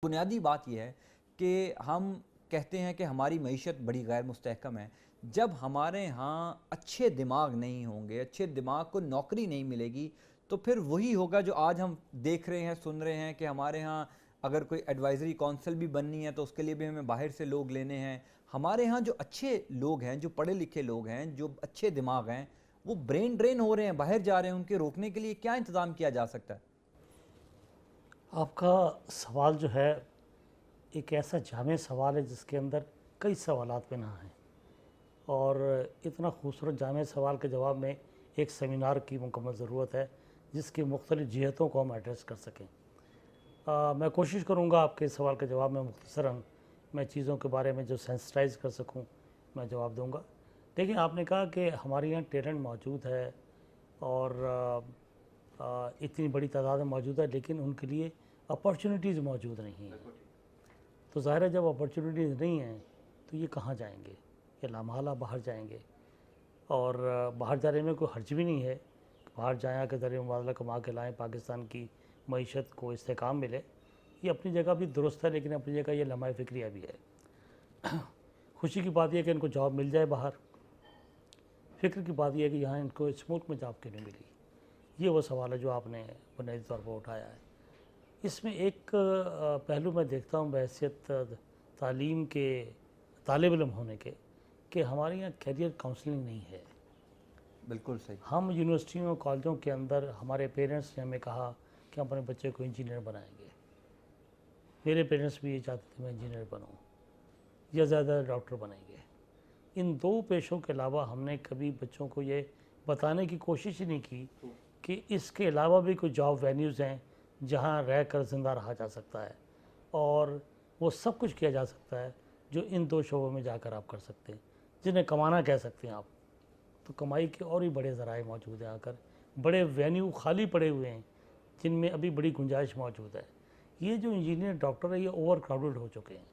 बुनियादी बात यह है कि हम कहते हैं कि हमारी मईशत बड़ी गैर मुस्तहकम है। जब हमारे यहाँ अच्छे दिमाग नहीं होंगे, अच्छे दिमाग को नौकरी नहीं मिलेगी, तो फिर वही होगा जो आज हम देख रहे हैं, सुन रहे हैं कि हमारे यहाँ अगर कोई एडवाइज़री काउंसिल भी बननी है तो उसके लिए भी हमें बाहर से लोग लेने हैं। हमारे यहाँ जो अच्छे लोग हैं, जो पढ़े लिखे लोग हैं, जो अच्छे दिमाग हैं, वो ब्रेन ड्रेन हो रहे हैं, बाहर जा रहे हैं। उनके रोकने के लिए क्या इंतज़ाम किया जा सकता है? आपका सवाल जो है एक ऐसा जामे सवाल है जिसके अंदर कई सवालात पनाह हैं, और इतना खूबसूरत जामे सवाल के जवाब में एक सेमिनार की मुकम्मल ज़रूरत है जिसकी मुख्तलिफ़ जिहतों को हम एड्रेस कर सकें। मैं कोशिश करूँगा आपके सवाल के जवाब में मुख्तसरन मैं चीज़ों के बारे में जो सेंसिटाइज़ कर सकूँ मैं जवाब दूँगा। लेकिन आपने कहा कि हमारे यहाँ टैलेंट मौजूद है और इतनी बड़ी तादाद में मौजूद है, लेकिन उनके लिए अपॉर्चुनिटीज़ मौजूद नहीं हैं। तो ज़ाहिर है जब अपॉर्चुनिटीज़ नहीं हैं तो ये कहाँ जाएंगे? ये लामहला बाहर जाएंगे, और बाहर जाने में कोई हर्ज भी नहीं है। बाहर जाया के ज़रिए मुबादला कमा के लाएँ, पाकिस्तान की मईशत को इस्तेहकाम मिले, ये अपनी जगह भी दुरुस्त है, लेकिन अपनी जगह ये लम्हा फ़िक्रिया भी है। खुशी की बात यह है कि इनको जॉब मिल जाए बाहर, फ़िक्र की बात यह है कि यहाँ इनको इस मुल्क में जॉब क्यों नहीं मिली। ये वो सवाल है जो आपने बुनियादी तौर पर उठाया है। इसमें एक पहलू मैं देखता हूँ बहैसियत तालीम के तालिब इल्म होने के, कि हमारे यहाँ कैरियर काउंसलिंग नहीं है। बिल्कुल सही। हम यूनिवर्सिटियों कॉलेजों के अंदर, हमारे पेरेंट्स ने हमें कहा कि हम अपने बच्चे को इंजीनियर बनाएंगे। मेरे पेरेंट्स भी ये चाहते थे मैं इंजीनियर बनूँ या ज़्यादा डॉक्टर बनेंगे। इन दो पेशों के अलावा हमने कभी बच्चों को ये बताने की कोशिश ही नहीं की कि इसके अलावा भी कुछ जॉब वेन्यूज़ हैं जहाँ रह कर ज़िंदा रहा जा सकता है, और वो सब कुछ किया जा सकता है जो इन दो शोबों में जाकर आप कर सकते हैं, जिन्हें कमाना कह सकते हैं आप। तो कमाई के और भी बड़े ज़राए मौजूद हैं, आकर बड़े वेन्यू खाली पड़े हुए हैं जिनमें अभी बड़ी गुंजाइश मौजूद है। ये जो इंजीनियर डॉक्टर है ये ओवर क्राउडेड हो चुके हैं।